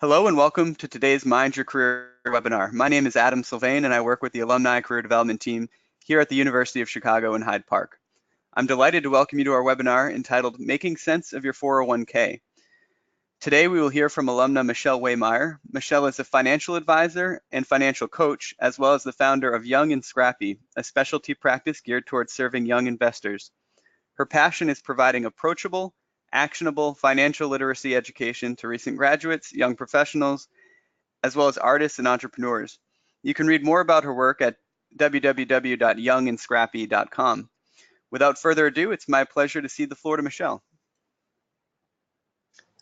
Hello and welcome to today's Mind Your Career webinar. My name is Adam Sylvain and I work with the Alumni Career Development Team here at the University of Chicago in Hyde Park. I'm delighted to welcome you to our webinar entitled Making Sense of Your 401k. Today we will hear from alumna Michelle Waymeyer. Michelle is a financial advisor and financial coach, as well as the founder of Young and Scrappy, a specialty practice geared towards serving young investors. Her passion is providing approachable, actionable financial literacy education to recent graduates, young professionals, as well as artists and entrepreneurs. You can read more about her work at www.youngandscrappy.com. Without further ado, it's my pleasure to cede the floor to Michelle.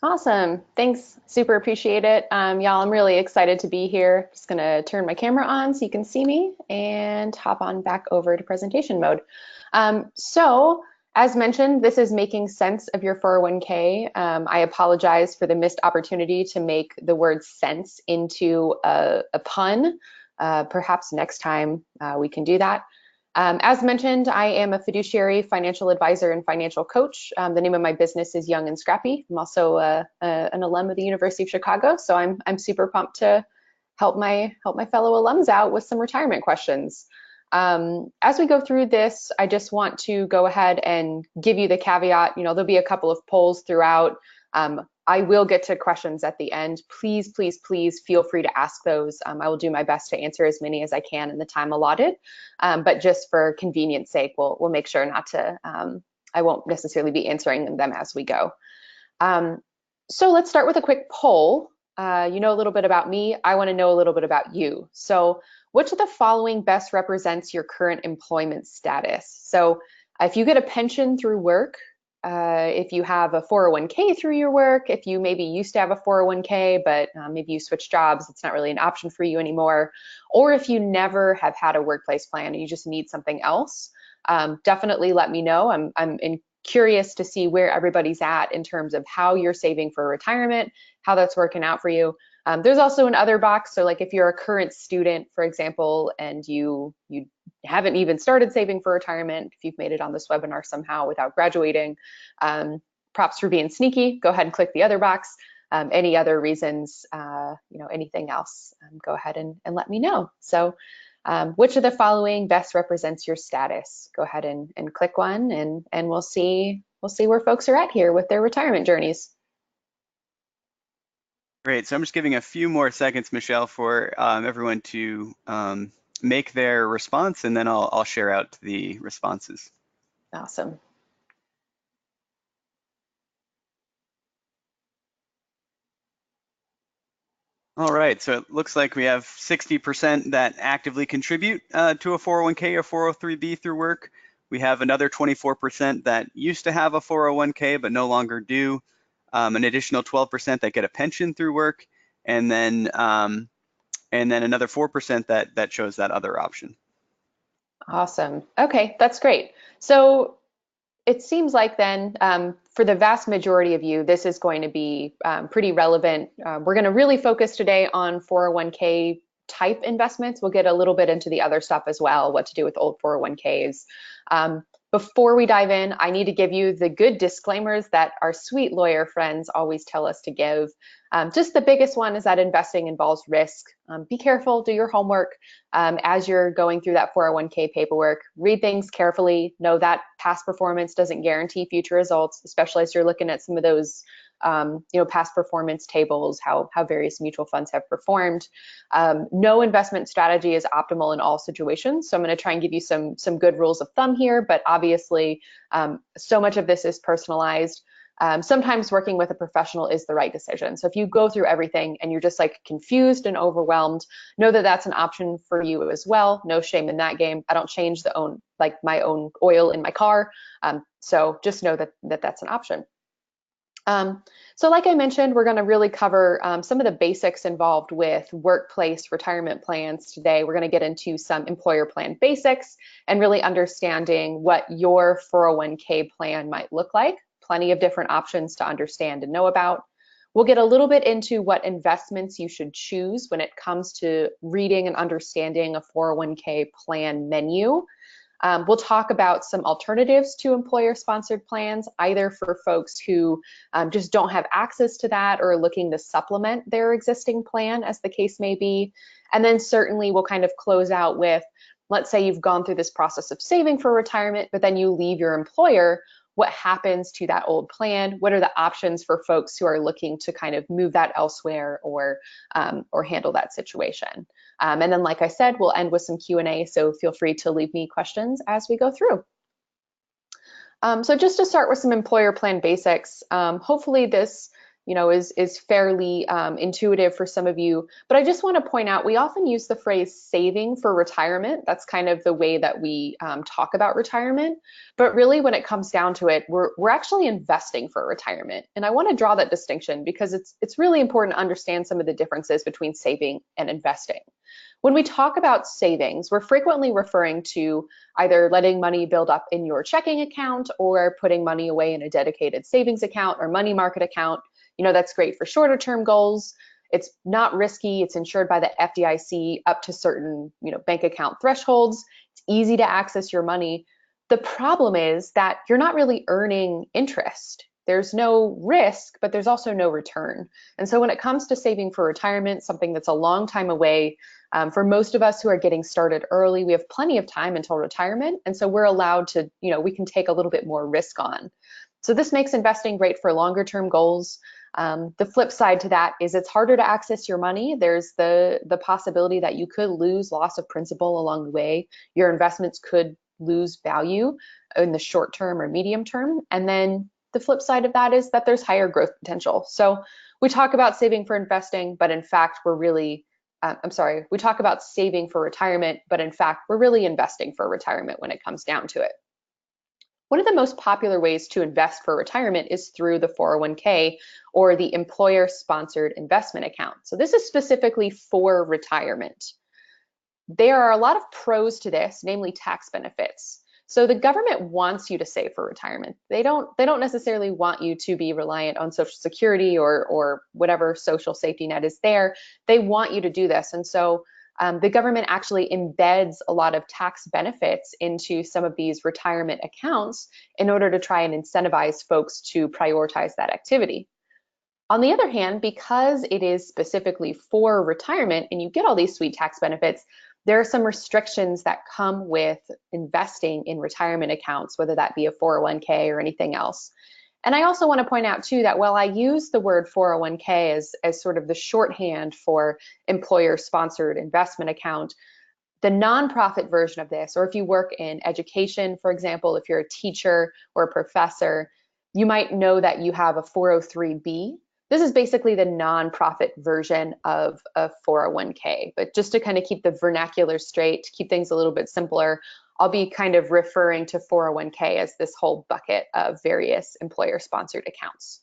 Awesome. Thanks. Super appreciate it. Y'all, I'm really excited to be here. Just going to turn my camera on so you can see me and hop on back over to presentation mode. So as mentioned, this is making sense of your 401k. I apologize for the missed opportunity to make the word sense into a pun. Perhaps next time we can do that. As mentioned, I am a fiduciary financial advisor and financial coach. The name of my business is Young and Scrappy. I'm also an alum of the University of Chicago, so I'm super pumped to help my fellow alums out with some retirement questions. As we go through this, I just want to go ahead and give you the caveat. There'll be a couple of polls throughout. I will get to questions at the end. Please, please, please feel free to ask those. I will do my best to answer as many as I can in the time allotted. But just for convenience sake, we'll make sure not to, I won't necessarily be answering them as we go. So let's start with a quick poll. You know a little bit about me. I want to know a little bit about you. So which of the following best represents your current employment status? So if you get a pension through work, if you have a 401k through your work, if you maybe used to have a 401k, but maybe you switched jobs, it's not really an option for you anymore, or if you never have had a workplace plan and you just need something else, definitely let me know. I'm curious to see where everybody's at in terms of how you're saving for retirement, how that's working out for you. There's also an other box. So like if you're a current student, for example, and you haven't even started saving for retirement, if you've made it on this webinar somehow without graduating, props for being sneaky. Go ahead and click the other box. Any other reasons, anything else, go ahead and let me know. So which of the following best represents your status? Go ahead and click one, and we'll see where folks are at here with their retirement journeys. Great. So I'm just giving a few more seconds, Michelle, for everyone to make their response, and then I'll share out the responses. Awesome. All right, so it looks like we have 60% that actively contribute to a 401k or 403b through work. We have another 24% that used to have a 401k but no longer do. An additional 12% that get a pension through work, and then another 4% that chose that other option. Awesome. Okay, that's great. So it seems like then for the vast majority of you, this is going to be pretty relevant. We're going to really focus today on 401k type investments. We'll get a little bit into the other stuff as well, what to do with old 401ks. Before we dive in, I need to give you the good disclaimers that our sweet lawyer friends always tell us to give. Just the biggest one is that investing involves risk. Be careful, do your homework as you're going through that 401k paperwork. Read things carefully. Know that past performance doesn't guarantee future results, especially as you're looking at some of those past performance tables, how various mutual funds have performed. No investment strategy is optimal in all situations. So I'm going to try and give you some good rules of thumb here, but obviously so much of this is personalized. Sometimes working with a professional is the right decision. So if you go through everything and you're just like confused and overwhelmed, know that that's an option for you as well. No shame in that game. I don't change my own oil in my car. So just know that that's an option. So like I mentioned, we're going to really cover some of the basics involved with workplace retirement plans today. We're going to get into some employer plan basics and really understanding what your 401k plan might look like. Plenty of different options to understand and know about. We'll get a little bit into what investments you should choose when it comes to reading and understanding a 401k plan menu. We'll talk about some alternatives to employer-sponsored plans, either for folks who just don't have access to that or are looking to supplement their existing plan, as the case may be. And then certainly we'll kind of close out with, let's say you've gone through this process of saving for retirement, but then you leave your employer. What happens to that old plan? What are the options for folks who are looking to kind of move that elsewhere or handle that situation? And then, like I said, we'll end with some Q&A, so feel free to leave me questions as we go through. So just to start with some employer plan basics, hopefully this is fairly intuitive for some of you, but I just want to point out we often use the phrase saving for retirement. That's kind of the way that we talk about retirement, but really when it comes down to it, we're actually investing for retirement. And I want to draw that distinction because it's really important to understand some of the differences between saving and investing. When we talk about savings, we're frequently referring to either letting money build up in your checking account or putting money away in a dedicated savings account or money market account. That's great for shorter term goals. It's not risky. It's insured by the FDIC up to certain, bank account thresholds. It's easy to access your money. The problem is that you're not really earning interest. There's no risk, but there's also no return. And so when it comes to saving for retirement, something that's a long time away, for most of us who are getting started early, we have plenty of time until retirement. And so we're allowed to, we can take a little bit more risk on. So this makes investing great for longer term goals. The flip side to that is it's harder to access your money. There's the possibility that you could lose loss of principal along the way. Your investments could lose value in the short term or medium term. And then the flip side of that is that there's higher growth potential. So we talk about saving for investing, but in fact, we talk about saving for retirement, but in fact, we're really investing for retirement when it comes down to it. One of the most popular ways to invest for retirement is through the 401k or the employer-sponsored investment account. So this is specifically for retirement. There are a lot of pros to this, namely tax benefits. So the government wants you to save for retirement. They don't necessarily want you to be reliant on Social Security or whatever social safety net is there. They want you to do this. And so the government actually embeds a lot of tax benefits into some of these retirement accounts in order to try and incentivize folks to prioritize that activity. On the other hand, because it is specifically for retirement and you get all these sweet tax benefits, there are some restrictions that come with investing in retirement accounts, whether that be a 401k or anything else. And I also want to point out too that while I use the word 401k as sort of the shorthand for employer-sponsored investment account, the nonprofit version of this, or if you work in education, for example, if you're a teacher or a professor, you might know that you have a 403b. This is basically the nonprofit version of a 401k, but just to kind of keep the vernacular straight, to keep things a little bit simpler, I'll be kind of referring to 401k as this whole bucket of various employer-sponsored accounts.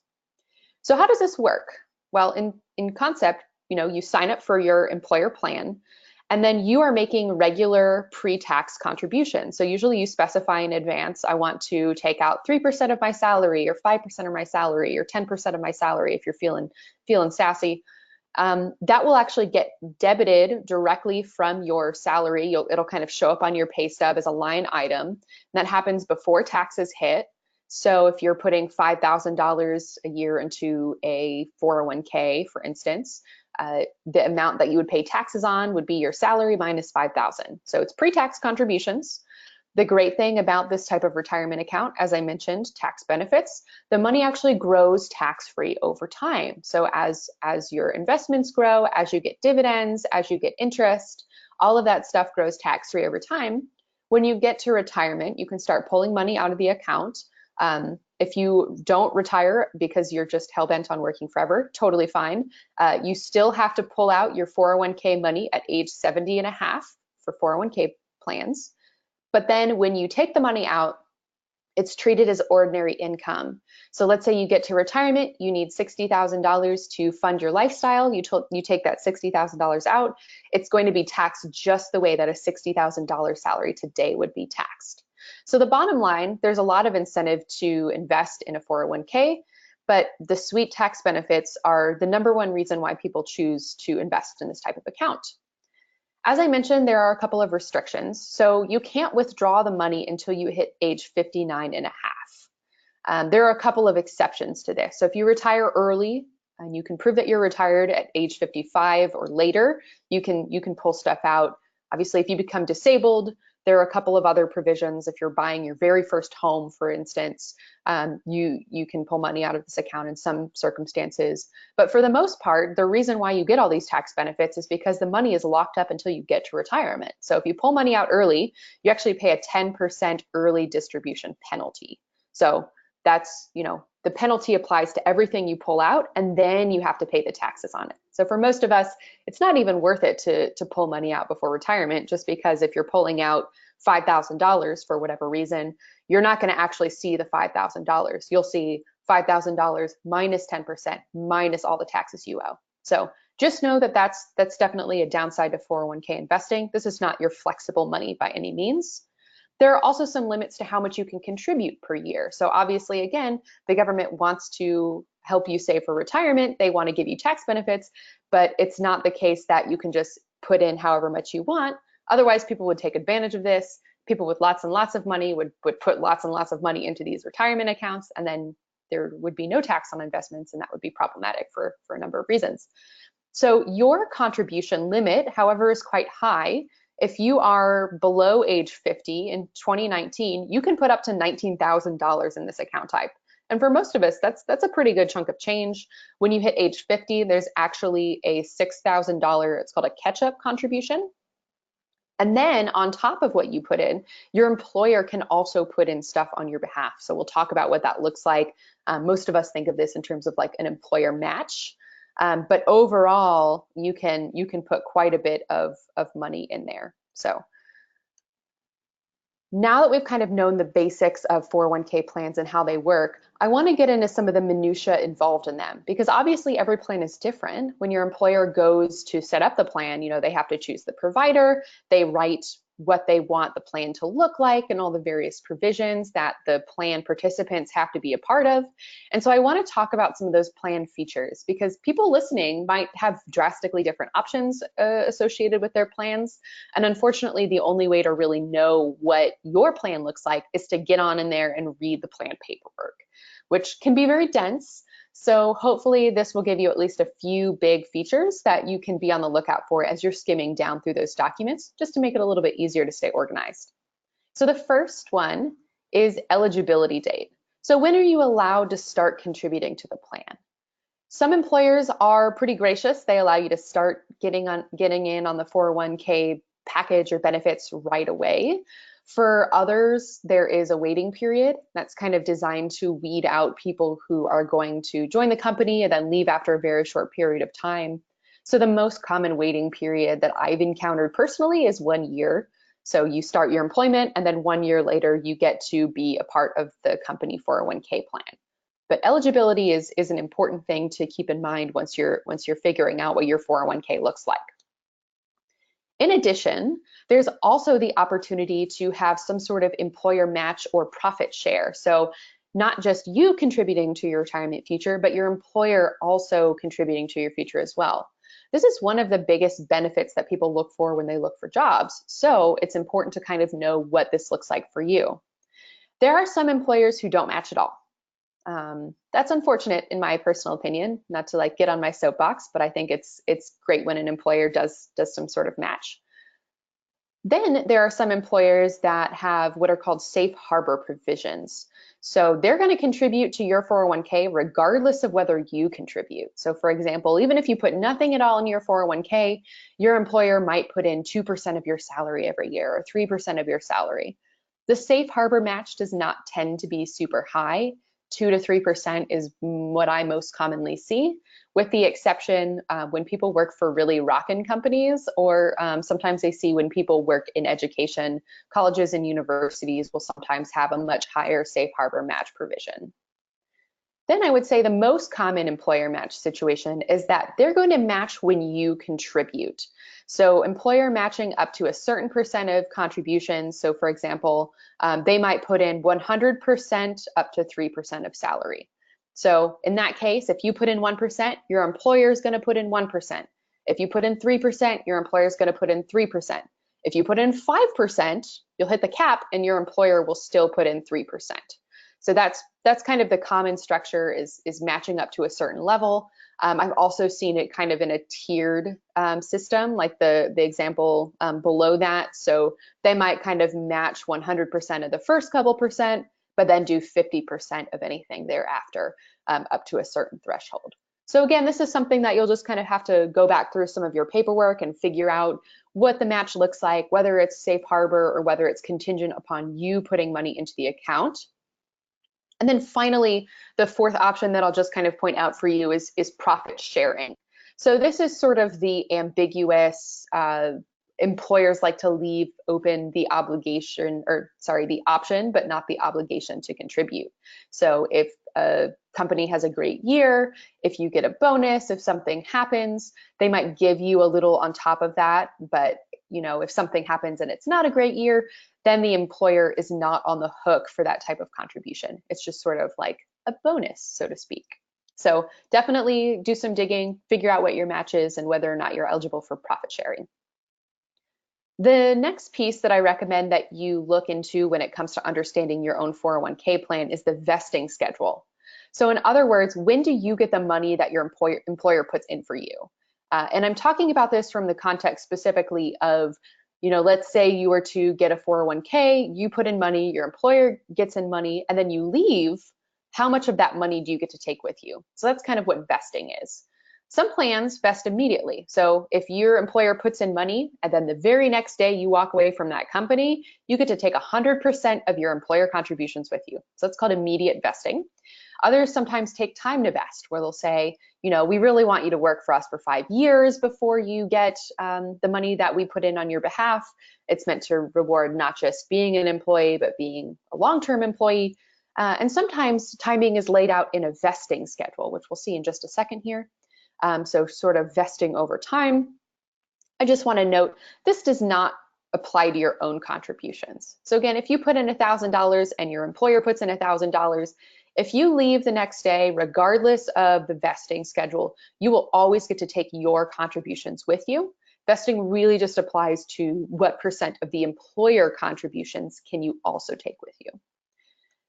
So how does this work? Well, in concept, you sign up for your employer plan, and then you are making regular pre-tax contributions. So usually you specify in advance, I want to take out 3% of my salary or 5% of my salary or 10% of my salary if you're feeling sassy. That will actually get debited directly from your salary. It'll kind of show up on your pay stub as a line item. That happens before taxes hit. So if you're putting $5,000 a year into a 401k, for instance, the amount that you would pay taxes on would be your salary minus $5,000. So it's pre-tax contributions. The great thing about this type of retirement account, as I mentioned, tax benefits, the money actually grows tax-free over time. So as your investments grow, as you get dividends, as you get interest, all of that stuff grows tax-free over time. When you get to retirement, you can start pulling money out of the account. If you don't retire because you're just hell-bent on working forever, totally fine. You still have to pull out your 401k money at age 70 and a half for 401k plans. But then when you take the money out, it's treated as ordinary income. So let's say you get to retirement, you need $60,000 to fund your lifestyle. You take that $60,000 out, it's going to be taxed just the way that a $60,000 salary today would be taxed. So the bottom line, there's a lot of incentive to invest in a 401k, but the sweet tax benefits are the number one reason why people choose to invest in this type of account. As I mentioned, there are a couple of restrictions. So you can't withdraw the money until you hit age 59 and a half. There are a couple of exceptions to this. So if you retire early and you can prove that you're retired at age 55 or later, you can pull stuff out. Obviously, if you become disabled, there are a couple of other provisions. If you're buying your very first home, for instance, you can pull money out of this account in some circumstances. But for the most part, the reason why you get all these tax benefits is because the money is locked up until you get to retirement. So if you pull money out early, you actually pay a 10% early distribution penalty. So that's, the penalty applies to everything you pull out, and then you have to pay the taxes on it. So for most of us, it's not even worth it to pull money out before retirement, just because if you're pulling out $5,000 for whatever reason, you're not going to actually see the $5,000. You'll see $5,000 minus 10% minus all the taxes you owe. So just know that that's definitely a downside to 401k investing. This is not your flexible money by any means. There are also some limits to how much you can contribute per year. So obviously, again, the government wants to help you save for retirement. They want to give you tax benefits, but it's not the case that you can just put in however much you want. Otherwise, people would take advantage of this. People with lots and lots of money would put lots and lots of money into these retirement accounts, and then there would be no tax on investments, and that would be problematic for a number of reasons. So your contribution limit, however, is quite high. If you are below age 50 in 2019, you can put up to $19,000 in this account type. And for most of us, that's a pretty good chunk of change. When you hit age 50, there's actually a $6,000, it's called a catch-up contribution. And then on top of what you put in, your employer can also put in stuff on your behalf. So we'll talk about what that looks like. Most of us think of this in terms of like an employer match. But overall, you can put quite a bit of money in there. So now that we've kind of known the basics of 401k plans and how they work, I want to get into some of the minutia involved in them, because obviously every plan is different. When your employer goes to set up the plan, they have to choose the provider, they write what they want the plan to look like and all the various provisions that the plan participants have to be a part of. And so I want to talk about some of those plan features, because people listening might have drastically different options associated with their plans. And unfortunately, the only way to really know what your plan looks like is to get on in there and read the plan paperwork, which can be very dense. So hopefully this will give you at least a few big features that you can be on the lookout for as you're skimming down through those documents, just to make it a little bit easier to stay organized. So the first one is eligibility date. So when are you allowed to start contributing to the plan? Some employers are pretty gracious. They allow you to start getting in on the 401k package or benefits right away. For others, there is a waiting period that's kind of designed to weed out people who are going to join the company and then leave after a very short period of time. So the most common waiting period that I've encountered personally is 1 year. So you start your employment and then 1 year later you get to be a part of the company 401k plan. But eligibility is an important thing to keep in mind once you're figuring out what your 401k looks like. In addition, there's also the opportunity to have some sort of employer match or profit share. So not just you contributing to your retirement future, but your employer also contributing to your future as well. This is one of the biggest benefits that people look for when they look for jobs. So it's important to kind of know what this looks like for you. There are some employers who don't match at all. That's unfortunate in my personal opinion, not to like get on my soapbox, but I think it's great when an employer does some sort of match. Then there are some employers that have what are called safe harbor provisions. So they're going to contribute to your 401k regardless of whether you contribute. So for example, even if you put nothing at all in your 401k, your employer might put in 2% of your salary every year or 3% of your salary. The safe harbor match does not tend to be super high. 2 to 3% is what I most commonly see, with the exception when people work for really rockin' companies, or sometimes they see when people work in education, colleges and universities will sometimes have a much higher safe harbor match provision. Then I would say the most common employer match situation is that they're going to match when you contribute. So employer matching up to a certain percent of contributions. So for example, they might put in 100% up to 3% of salary. So in that case, if you put in 1%, your employer is going to put in 1%. If you put in 3%, your employer is going to put in 3%. If you put in 5%, you'll hit the cap and your employer will still put in 3%. So that's kind of the common structure, is matching up to a certain level. I've also seen it kind of in a tiered system, like the example below that. So they might kind of match 100% of the first couple percent, but then do 50% of anything thereafter up to a certain threshold. So again, this is something that you'll just kind of have to go back through some of your paperwork and figure out what the match looks like, whether it's safe harbor or whether it's contingent upon you putting money into the account. And then finally, the fourth option that I'll just kind of point out for you is profit sharing. So this is sort of the ambiguous, employers like to leave open the obligation, or sorry, the option, but not the obligation to contribute. So if a company has a great year, if you get a bonus, if something happens, they might give you a little on top of that. But if something happens and it's not a great year, then the employer is not on the hook for that type of contribution. It's just sort of like a bonus, so to speak. So definitely do some digging, figure out what your match is and whether or not you're eligible for profit sharing. The next piece that I recommend that you look into when it comes to understanding your own 401k plan is the vesting schedule. So in other words, when do you get the money that your employer puts in for you? And I'm talking about this from the context specifically of, let's say you were to get a 401k, you put in money, your employer gets in money, and then you leave. How much of that money do you get to take with you? So that's kind of what vesting is. Some plans vest immediately. So if your employer puts in money and then the very next day you walk away from that company, you get to take 100% of your employer contributions with you. So that's called immediate vesting. Others sometimes take time to vest, where they'll say, we really want you to work for us for 5 years before you get the money that we put in on your behalf. It's meant to reward not just being an employee, but being a long-term employee. And sometimes timing is laid out in a vesting schedule, which we'll see in just a second here. So sort of vesting over time. I just want to note, this does not apply to your own contributions. So again, if you put in $1,000 and your employer puts in $1,000, if you leave the next day, regardless of the vesting schedule, you will always get to take your contributions with you. Vesting really just applies to what percent of the employer contributions can you also take with you.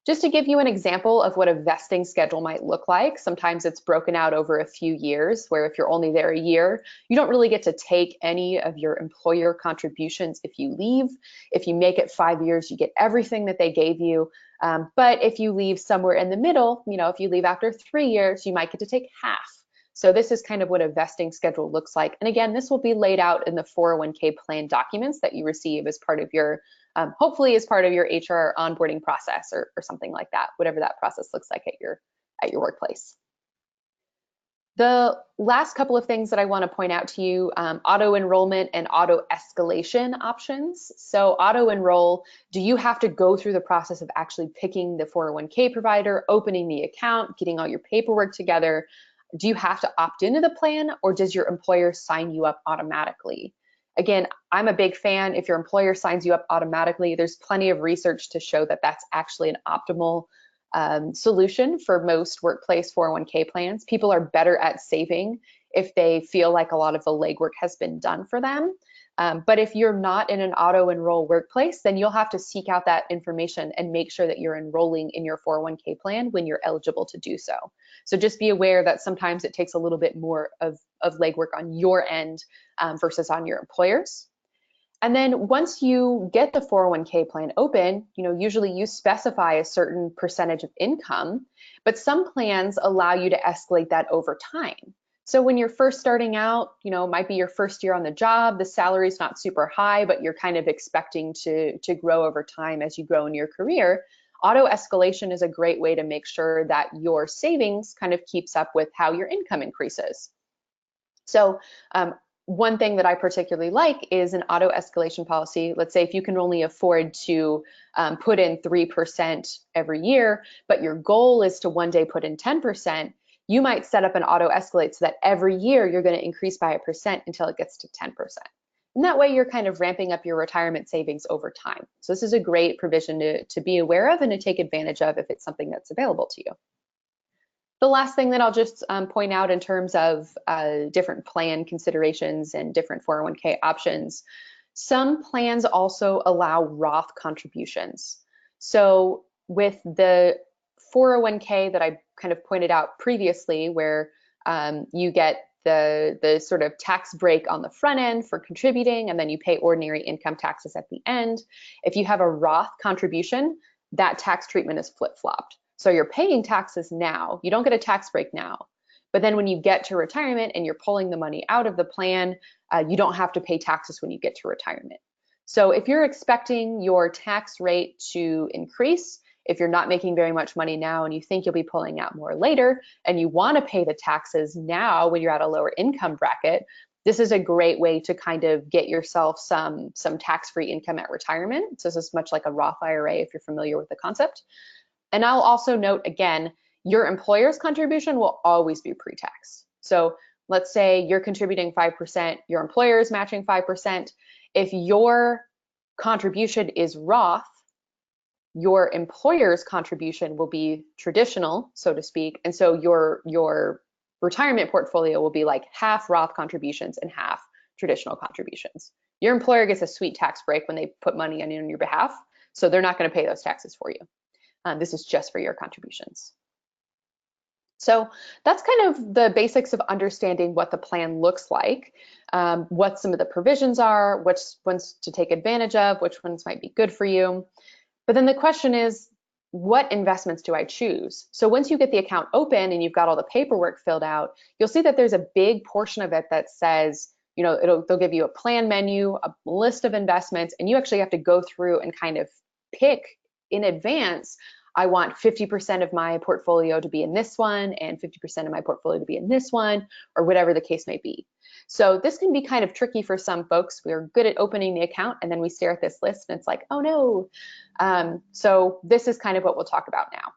Just to give you an example of what a vesting schedule might look like, sometimes it's broken out over a few years, where if you're only there a year, you don't really get to take any of your employer contributions if you leave. If you make it 5 years, you get everything that they gave you. But if you leave somewhere in the middle, if you leave after 3 years, you might get to take half. So this is kind of what a vesting schedule looks like. And again, this will be laid out in the 401k plan documents that you receive as part of your hopefully as part of your HR onboarding process or something like that, whatever that process looks like at your workplace. The last couple of things that I want to point out to you, auto enrollment and auto escalation options. So auto enroll, do you have to go through the process of actually picking the 401k provider, opening the account, getting all your paperwork together? Do you have to opt into the plan, or does your employer sign you up automatically? Again, I'm a big fan. If your employer signs you up automatically, there's plenty of research to show that that's actually an optimal solution for most workplace 401k plans. People are better at saving if they feel like a lot of the legwork has been done for them. But if you're not in an auto enroll workplace, then you'll have to seek out that information and make sure that you're enrolling in your 401k plan when you're eligible to do so. So just be aware that sometimes it takes a little bit more of legwork on your end versus on your employers. And then once you get the 401k plan open, usually you specify a certain percentage of income, but some plans allow you to escalate that over time. So when you're first starting out, it might be your first year on the job, the salary's not super high, but you're kind of expecting to grow over time as you grow in your career. Auto escalation is a great way to make sure that your savings kind of keeps up with how your income increases. So one thing that I particularly like is an auto escalation policy. Let's say if you can only afford to put in 3% every year, but your goal is to one day put in 10%, you might set up an auto escalate so that every year you're going to increase by 1% until it gets to 10%. And that way you're kind of ramping up your retirement savings over time. So this is a great provision to be aware of and to take advantage of if it's something that's available to you. The last thing that I'll just point out in terms of different plan considerations and different 401k options, some plans also allow Roth contributions. So with the 401k that I kind of pointed out previously, where you get the sort of tax break on the front end for contributing, and then you pay ordinary income taxes at the end. If you have a Roth contribution, that tax treatment is flip-flopped. So you're paying taxes now, you don't get a tax break now. But then when you get to retirement and you're pulling the money out of the plan, you don't have to pay taxes when you get to retirement. So if you're expecting your tax rate to increase, if you're not making very much money now and you think you'll be pulling out more later, and you want to pay the taxes now when you're at a lower income bracket, this is a great way to kind of get yourself some tax-free income at retirement. So this is much like a Roth IRA if you're familiar with the concept. And I'll also note again, your employer's contribution will always be pre-tax. So let's say you're contributing 5%, your employer is matching 5%. If your contribution is Roth, your employer's contribution will be traditional, so to speak. And so your retirement portfolio will be like half Roth contributions and half traditional contributions. Your employer gets a sweet tax break when they put money on your behalf, so they're not going to pay those taxes for you. This is just for your contributions. So that's kind of the basics of understanding what the plan looks like, what some of the provisions are, which ones to take advantage of, which ones might be good for you. But then the question is, what investments do I choose? So once you get the account open and you've got all the paperwork filled out, you'll see that there's a big portion of it that says, you know, they'll give you a plan menu, a list of investments, and you actually have to go through and kind of pick in advance. I want 50% of my portfolio to be in this one and 50% of my portfolio to be in this one, or whatever the case may be. So this can be kind of tricky for some folks. We're good at opening the account and then we stare at this list and it's like, oh no. So this is kind of what we'll talk about now.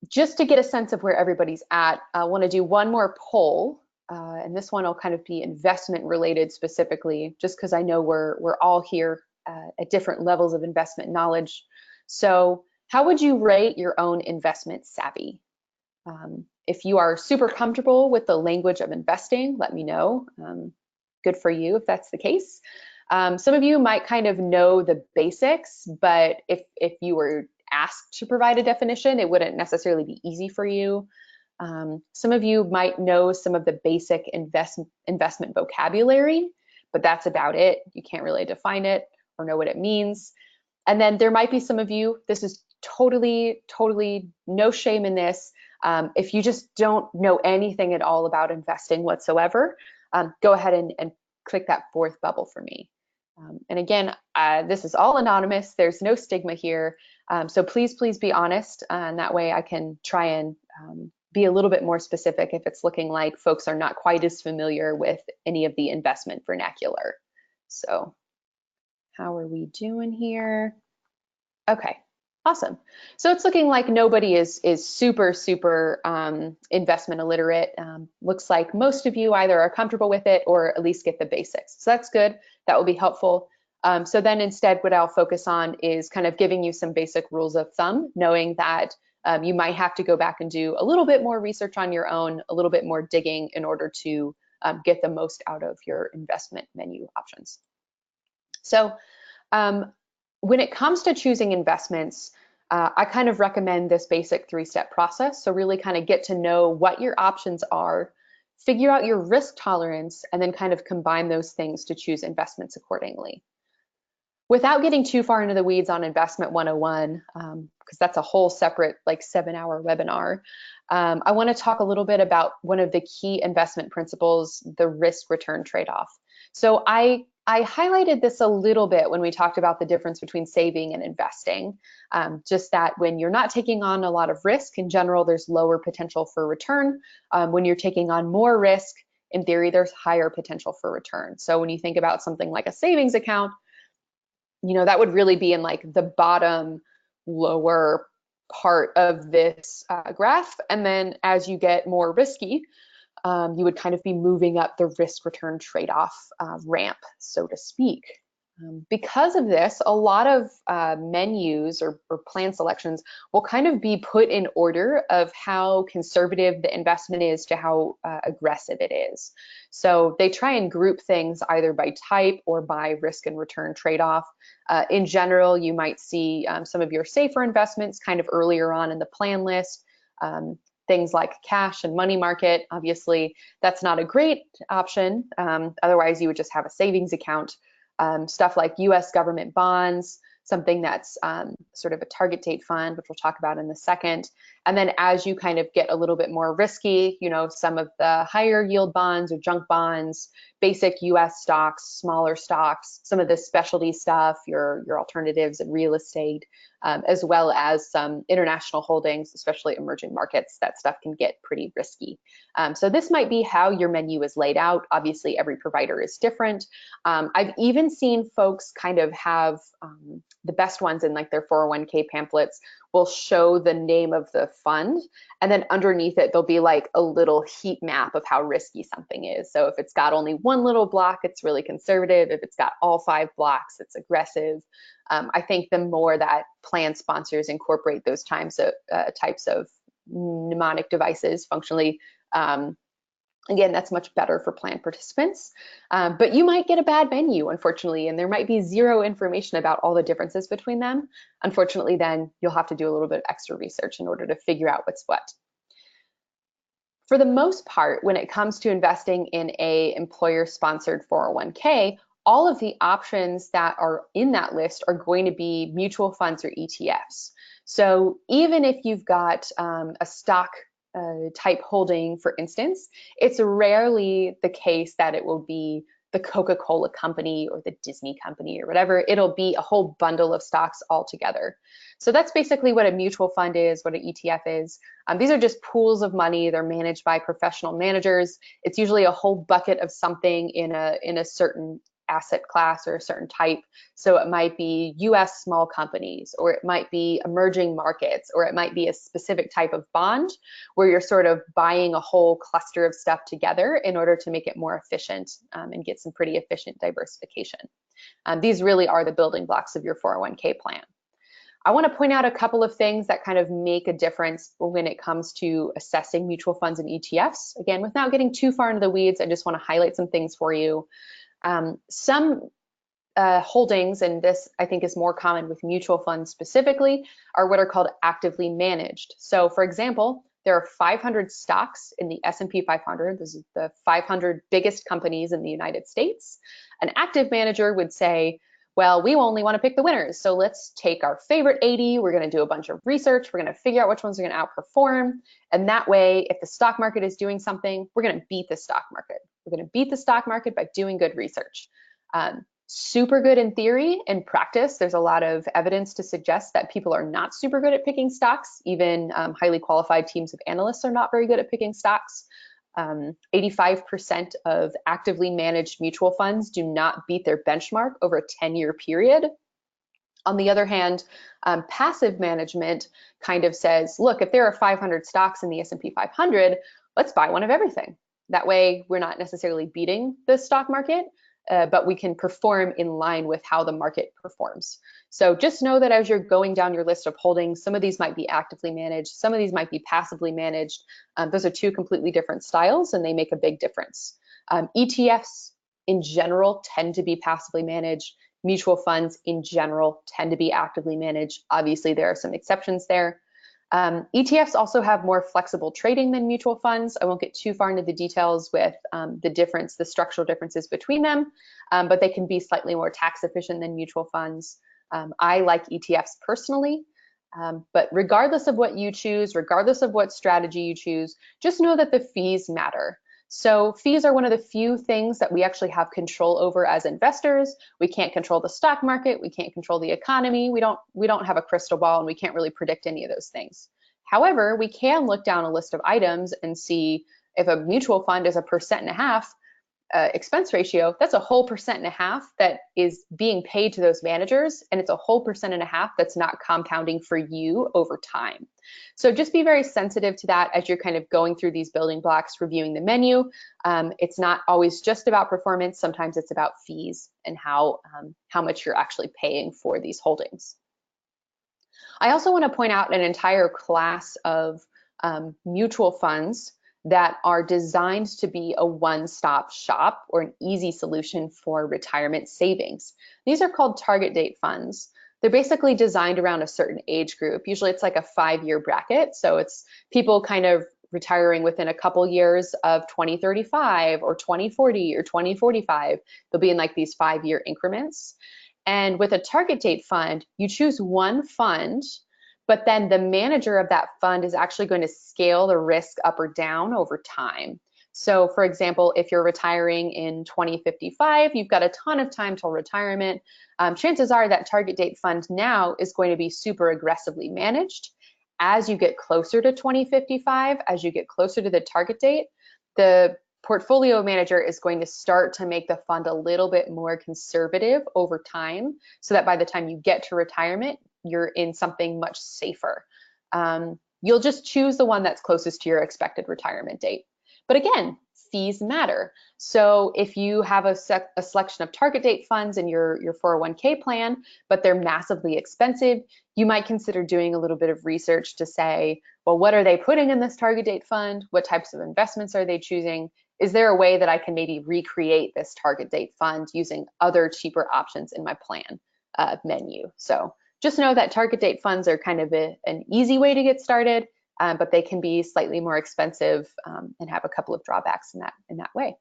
Just to get a sense of where everybody's at, I want to do one more poll. And this one will kind of be investment related specifically, just because I know we're all here at different levels of investment knowledge. So how would you rate your own investment savvy? If you are super comfortable with the language of investing, let me know. Good for you if that's the case. Some of you might kind of know the basics, but if you were asked to provide a definition, it wouldn't necessarily be easy for you. Some of you might know some of the basic investment vocabulary, but that's about it. You can't really define it or know what it means. And then there might be some of you, this is totally no shame in this. If you just don't know anything at all about investing whatsoever, go ahead and click that fourth bubble for me. And again, this is all anonymous. There's no stigma here. So please be honest. And that way I can try and be a little bit more specific if it's looking like folks are not quite as familiar with any of the investment vernacular. So how are we doing here? Okay. Awesome. So it's looking like nobody is super investment illiterate. Looks like most of you either are comfortable with it or at least get the basics. So that's good. That will be helpful. So then instead what I'll focus on is kind of giving you some basic rules of thumb, knowing that you might have to go back and do a little bit more research on your own, a little bit more digging in order to get the most out of your investment menu options. So when it comes to choosing investments, I kind of recommend this basic three-step process. So really kind of get to know what your options are, figure out your risk tolerance, and then kind of combine those things to choose investments accordingly. Without getting too far into the weeds on investment 101, because that's a whole separate like 7-hour webinar, I want to talk a little bit about one of the key investment principles, the risk-return trade-off. So I highlighted this a little bit when we talked about the difference between saving and investing, just that when you're not taking on a lot of risk, in general, there's lower potential for return. When you're taking on more risk, in theory, there's higher potential for return. So when you think about something like a savings account, you know, that would really be in like the bottom lower part of this graph. And then as you get more risky, you would kind of be moving up the risk return trade-off ramp, so to speak. Because of this, a lot of menus or plan selections will kind of be put in order of how conservative the investment is to how aggressive it is. So they try and group things either by type or by risk and return trade-off. In general, you might see some of your safer investments kind of earlier on in the plan list. Things like cash and money market, obviously, that's not a great option. Otherwise, you would just have a savings account. Stuff like US government bonds, something that's sort of a target date fund, which we'll talk about in a second. And then as you kind of get a little bit more risky, you know, some of the higher yield bonds or junk bonds, basic US stocks, smaller stocks, some of the specialty stuff, your alternatives in real estate, as well as some international holdings, especially emerging markets. That stuff can get pretty risky. So this might be how your menu is laid out. Obviously, every provider is different. I've even seen folks kind of have the best ones in like their 401k pamphlets will show the name of the fund, and then underneath it there'll be like a little heat map of how risky something is. So if it's got only one little block, it's really conservative. If it's got all 5 blocks, it's aggressive. I think the more that plan sponsors incorporate those types of mnemonic devices functionally, again, that's much better for plan participants. But you might get a bad menu, unfortunately, and there might be zero information about all the differences between them. Unfortunately, then you'll have to do a little bit of extra research in order to figure out what's what. For the most part, when it comes to investing in a employer-sponsored 401k, all of the options that are in that list are going to be mutual funds or ETFs. So even if you've got a stock type holding, for instance, it's rarely the case that it will be the Coca-Cola company or the Disney company or whatever. It'll be a whole bundle of stocks all together. So that's basically what a mutual fund is, what an ETF is. These are just pools of money. They're managed by professional managers. It's usually a whole bucket of something in a certain asset class or a certain type. So it might be US small companies, or it might be emerging markets, or it might be a specific type of bond where you're sort of buying a whole cluster of stuff together in order to make it more efficient and get some pretty efficient diversification. These really are the building blocks of your 401k plan. I want to point out a couple of things that kind of make a difference when it comes to assessing mutual funds and ETFs. Again, without getting too far into the weeds, I just want to highlight some things for you. Some holdings, and this I think is more common with mutual funds specifically, are what are called actively managed. So for example, there are 500 stocks in the S&P 500. This is the 500 biggest companies in the United States. An active manager would say, well, we only want to pick the winners. So let's take our favorite 80. We're going to do a bunch of research. We're going to figure out which ones are going to outperform. And that way, if the stock market is doing something, we're going to beat the stock market. We're going to beat the stock market by doing good research. Super good in theory. In practice, there's a lot of evidence to suggest that people are not super good at picking stocks. Even highly qualified teams of analysts are not very good at picking stocks. 85% of actively managed mutual funds do not beat their benchmark over a 10-year period. On the other hand, passive management kind of says, look, if there are 500 stocks in the S&P 500, let's buy one of everything. That way, we're not necessarily beating the stock market, but we can perform in line with how the market performs. So just know that as you're going down your list of holdings, some of these might be actively managed, some of these might be passively managed. Those are two completely different styles, and they make a big difference. ETFs in general tend to be passively managed. Mutual funds in general tend to be actively managed. Obviously, there are some exceptions there. ETFs also have more flexible trading than mutual funds. I won't get too far into the details with the structural differences between them, but they can be slightly more tax efficient than mutual funds. I like ETFs personally, but regardless of what you choose, regardless of what strategy you choose, just know that the fees matter. So fees are one of the few things that we actually have control over as investors. We can't control the stock market. We can't control the economy. We don't have a crystal ball, and we can't really predict any of those things. However, we can look down a list of items and see if a mutual fund is 1.5%, expense ratio, that's a whole 1.5% that is being paid to those managers, and it's a whole 1.5% that's not compounding for you over time. So just be very sensitive to that as you're kind of going through these building blocks, reviewing the menu. It's not always just about performance. Sometimes it's about fees and how much you're actually paying for these holdings. I also want to point out an entire class of mutual funds that are designed to be a one-stop shop or an easy solution for retirement savings. These are called target date funds. They're basically designed around a certain age group. Usually it's like a 5-year bracket. So it's people kind of retiring within a couple years of 2035 or 2040 or 2045. They'll be in like these 5-year increments. And with a target date fund, you choose one fund, but then the manager of that fund is actually going to scale the risk up or down over time. So for example, if you're retiring in 2055, you've got a ton of time till retirement. Chances are that target date fund now is going to be super aggressively managed. As you get closer to 2055, as you get closer to the target date, the portfolio manager is going to start to make the fund a little bit more conservative over time, so that by the time you get to retirement, you're in something much safer. You'll just choose the one that's closest to your expected retirement date. But again, fees matter. So if you have a selection of target date funds in your 401k plan, but they're massively expensive, you might consider doing a little bit of research to say, well, what are they putting in this target date fund? What types of investments are they choosing? Is there a way that I can maybe recreate this target date fund using other cheaper options in my plan menu? So just know that target date funds are kind of an easy way to get started, but they can be slightly more expensive and have a couple of drawbacks in that way.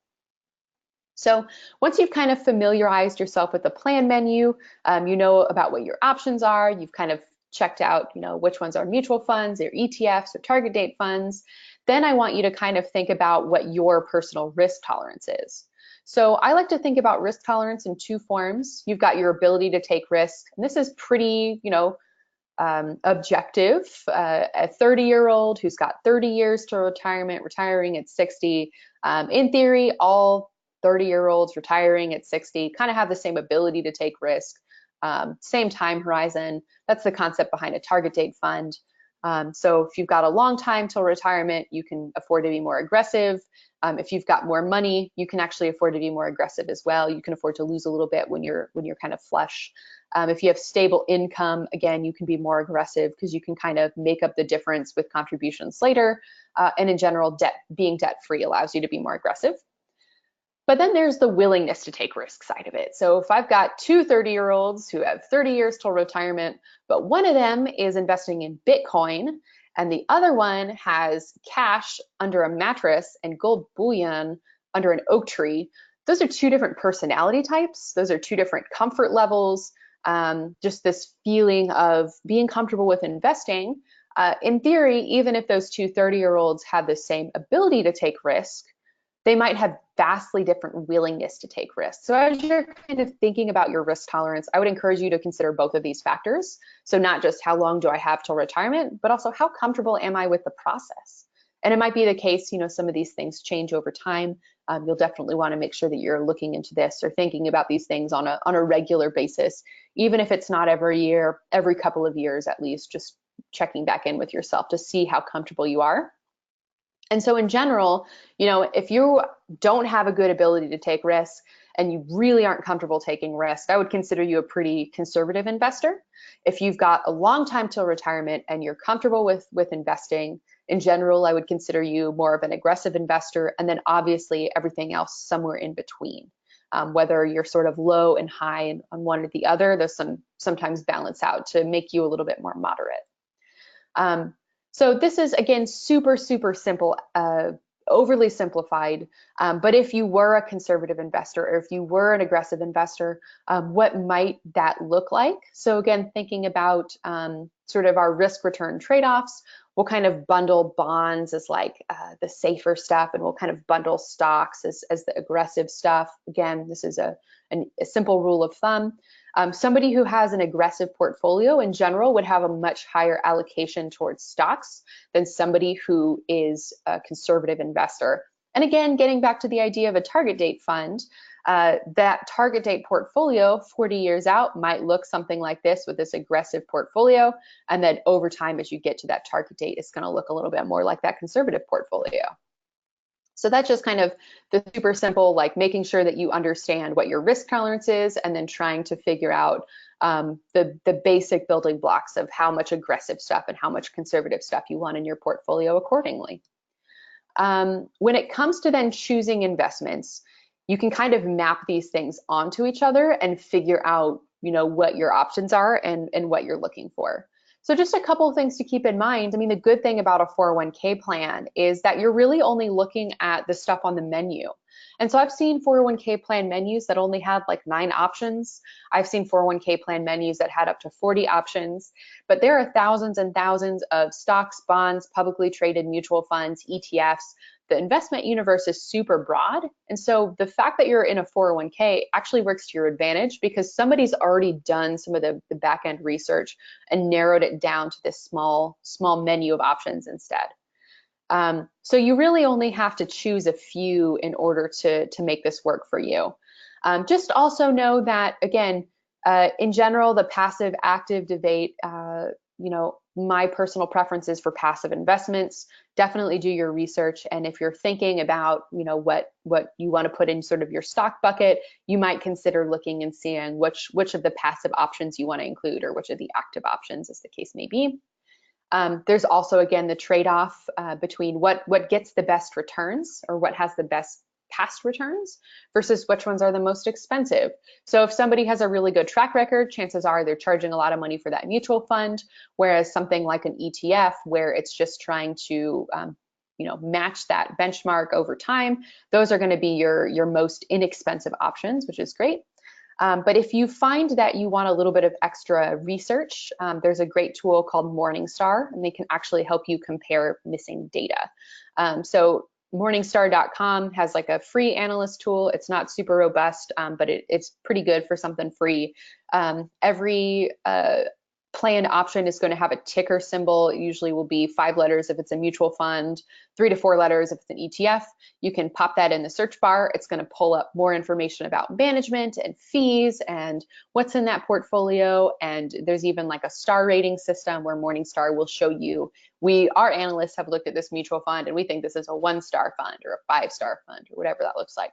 So once you've kind of familiarized yourself with the plan menu, you know about what your options are, you've kind of checked out, which ones are mutual funds or ETFs or target date funds, then I want you to kind of think about what your personal risk tolerance is. So I like to think about risk tolerance in two forms. You've got your ability to take risk, and this is pretty, objective. A 30-year-old who's got 30 years to retirement, retiring at 60. In theory, all 30-year-olds retiring at 60 kind of have the same ability to take risk, same time horizon. That's the concept behind a target date fund. So if you've got a long time till retirement, you can afford to be more aggressive. If you've got more money, you can actually afford to be more aggressive as well. You can afford to lose a little bit when you're kind of flush. If you have stable income, again, you can be more aggressive because you can kind of make up the difference with contributions later. And in general, being debt-free allows you to be more aggressive. But then there's the willingness to take risk side of it. So if I've got two 30-year-olds who have 30 years till retirement, but one of them is investing in Bitcoin and the other one has cash under a mattress and gold bullion under an oak tree, those are two different personality types. Those are two different comfort levels. Just this feeling of being comfortable with investing. In theory, even if those two 30-year-olds have the same ability to take risk, they might have vastly different willingness to take risks. So as you're kind of thinking about your risk tolerance, I would encourage you to consider both of these factors. So not just how long do I have till retirement, but also how comfortable am I with the process? And it might be the case, some of these things change over time. You'll definitely want to make sure that you're looking into this or thinking about these things on a regular basis, even if it's not every year, every couple of years at least, just checking back in with yourself to see how comfortable you are. And so in general, if you don't have a good ability to take risks and you really aren't comfortable taking risk, I would consider you a pretty conservative investor. If you've got a long time till retirement and you're comfortable with investing, in general, I would consider you more of an aggressive investor, and then obviously everything else somewhere in between. Whether you're sort of low and high on one or the other, there's sometimes balance out to make you a little bit more moderate. So this is, again, super, super simple, overly simplified. But if you were a conservative investor or if you were an aggressive investor, what might that look like? So again, thinking about sort of our risk return trade-offs, we'll kind of bundle bonds as like the safer stuff, and we'll kind of bundle stocks as the aggressive stuff. Again, this is a simple rule of thumb. Somebody who has an aggressive portfolio in general would have a much higher allocation towards stocks than somebody who is a conservative investor. And again, getting back to the idea of a target date fund, that target date portfolio 40 years out might look something like this with this aggressive portfolio. And then over time, as you get to that target date, it's going to look a little bit more like that conservative portfolio. So that's just kind of the super simple, like making sure that you understand what your risk tolerance is and then trying to figure out the basic building blocks of how much aggressive stuff and how much conservative stuff you want in your portfolio accordingly. When it comes to then choosing investments, you can kind of map these things onto each other and figure out, what your options are and what you're looking for. So just a couple of things to keep in mind. I mean, the good thing about a 401k plan is that you're really only looking at the stuff on the menu. And so I've seen 401k plan menus that only had like 9 options. I've seen 401k plan menus that had up to 40 options, but there are thousands and thousands of stocks, bonds, publicly traded mutual funds, ETFs. The investment universe is super broad. And so the fact that you're in a 401k actually works to your advantage because somebody's already done some of the back end research and narrowed it down to this small menu of options instead. So you really only have to choose a few in order to make this work for you. Just also know that, again, in general, the passive active debate, my personal preference is for passive investments. Definitely do your research. And if you're thinking about, what you want to put in sort of your stock bucket, you might consider looking and seeing which of the passive options you want to include or which of the active options, as the case may be. There's also, again, the trade-off between what gets the best returns or what has the best past returns versus which ones are the most expensive. So if somebody has a really good track record, chances are they're charging a lot of money for that mutual fund, whereas something like an ETF where it's just trying to match that benchmark over time, those are going to be your most inexpensive options, which is great. But if you find that you want a little bit of extra research, there's a great tool called Morningstar, and they can actually help you compare missing data. So Morningstar.com has like a free analyst tool. It's not super robust, but it's pretty good for something free. Every planned option is going to have a ticker symbol. It usually will be 5 letters if it's a mutual fund, 3 to 4 letters if it's an ETF. You can pop that in the search bar. It's going to pull up more information about management and fees and what's in that portfolio. And there's even like a star rating system where Morningstar will show you, our analysts have looked at this mutual fund and we think this is a 1-star fund or a 5-star fund or whatever that looks like.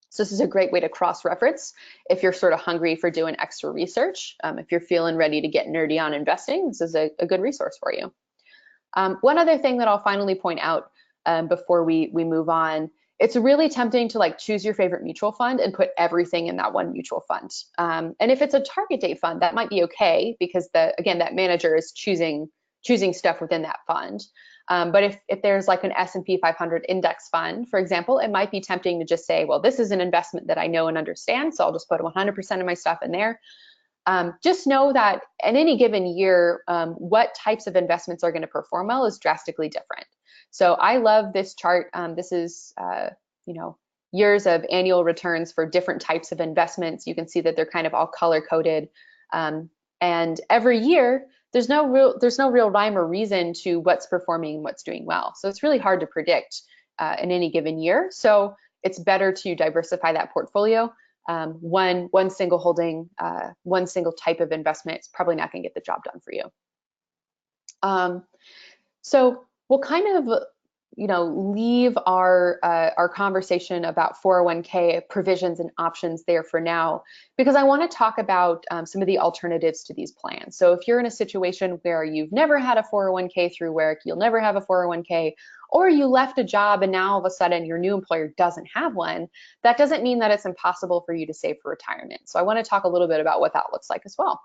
So this is a great way to cross-reference if you're sort of hungry for doing extra research. If you're feeling ready to get nerdy on investing, this is a good resource for you. One other thing that I'll finally point out before we move on, it's really tempting to like choose your favorite mutual fund and put everything in that one mutual fund. And if it's a target date fund, that might be okay because again, that manager is choosing stuff within that fund. But if there's like an S&P 500 index fund, for example, it might be tempting to just say, well, this is an investment that I know and understand, so I'll just put 100% of my stuff in there. Just know that in any given year, what types of investments are going to perform well is drastically different. So I love this chart. This is, years of annual returns for different types of investments. You can see that they're kind of all color coded. And every year, there's no real rhyme or reason to what's performing and what's doing well. So it's really hard to predict in any given year. So it's better to diversify that portfolio. One single holding, one single type of investment is probably not going to get the job done for you. So we'll kind of leave our conversation about 401k provisions and options there for now, because I want to talk about some of the alternatives to these plans. So if you're in a situation where you've never had a 401k through work, you'll never have a 401k, or you left a job and now all of a sudden your new employer doesn't have one, that doesn't mean that it's impossible for you to save for retirement. So I want to talk a little bit about what that looks like as well.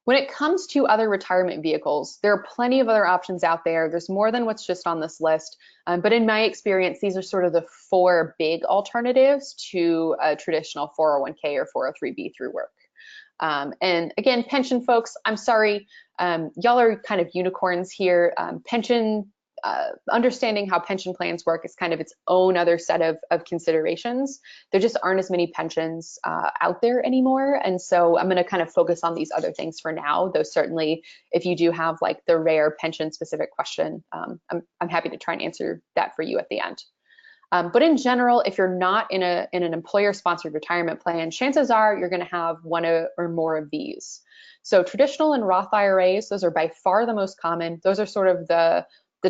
When it comes to other retirement vehicles, there are plenty of other options out there. There's more than what's just on this list. But in my experience, these are sort of the 4 big alternatives to a traditional 401k or 403b through work. And again, pension folks, I'm sorry, y'all are kind of unicorns here. Understanding how pension plans work is kind of its own other set of considerations. There just aren't as many pensions out there anymore. And so I'm going to kind of focus on these other things for now, though certainly if you do have like the rare pension specific question, I'm happy to try and answer that for you at the end. But in general, if you're not in an employer-sponsored retirement plan, chances are you're going to have one or more of these. So traditional and Roth IRAs, those are by far the most common. Those are sort of the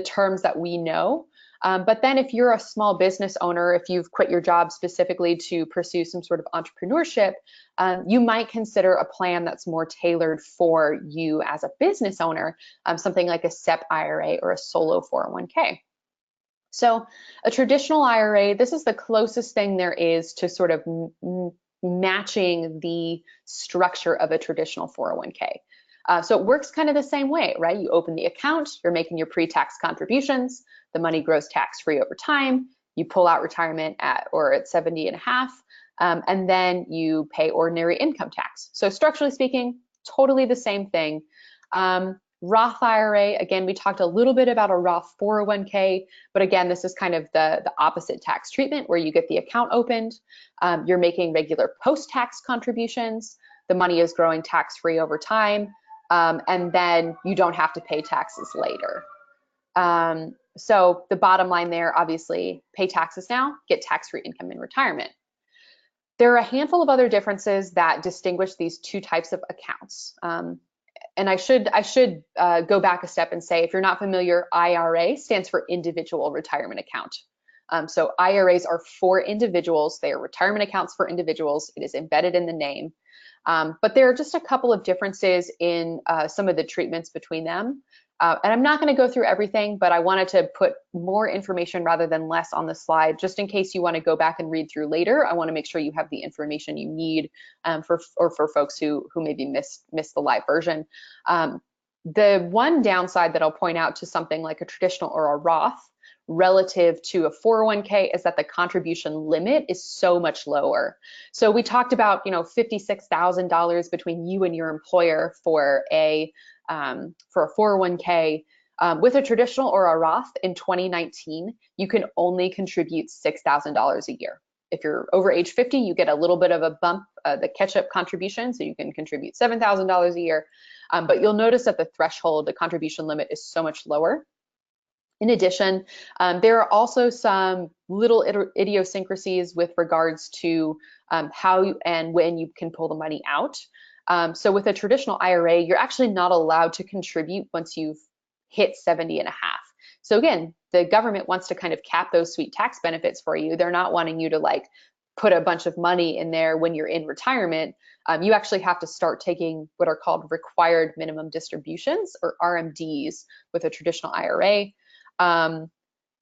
terms that we know. But then if you're a small business owner, if you've quit your job specifically to pursue some sort of entrepreneurship, you might consider a plan that's more tailored for you as a business owner, something like a SEP IRA or a solo 401k. So a traditional IRA, this is the closest thing there is to sort of matching the structure of a traditional 401k. So it works kind of the same way, right? You open the account, you're making your pre-tax contributions, the money grows tax-free over time, you pull out retirement at 70 and a half, and then you pay ordinary income tax. So structurally speaking, totally the same thing. Roth IRA, again, we talked a little bit about a Roth 401k, but again, this is kind of the opposite tax treatment where you get the account opened, you're making regular post-tax contributions, the money is growing tax-free over time, and then you don't have to pay taxes later. So the bottom line there, obviously, pay taxes now, get tax-free income in retirement. There are a handful of other differences that distinguish these two types of accounts. And I should go back a step and say, if you're not familiar, IRA stands for individual retirement account. So IRAs are for individuals. They are retirement accounts for individuals. It is embedded in the name. But there are just a couple of differences in some of the treatments between them. And I'm not going to go through everything, but I wanted to put more information rather than less on the slide, just in case you want to go back and read through later. I want to make sure you have the information you need for folks who maybe missed the live version. The one downside that I'll point out to something like a traditional or a Roth relative to a 401k is that the contribution limit is so much lower. So we talked about, $56,000 between you and your employer for a 401k. With a traditional or a Roth in 2019, you can only contribute $6,000 a year. If you're over age 50, you get a little bit of a bump, the catch-up contribution, so you can contribute $7,000 a year. But you'll notice that the threshold, the contribution limit is so much lower. In addition, there are also some little idiosyncrasies with regards to how and when you can pull the money out. So with a traditional IRA, you're actually not allowed to contribute once you've hit 70 and a half. So again, the government wants to kind of cap those sweet tax benefits for you. They're not wanting you to like put a bunch of money in there when you're in retirement. You actually have to start taking what are called required minimum distributions, or RMDs, with a traditional IRA.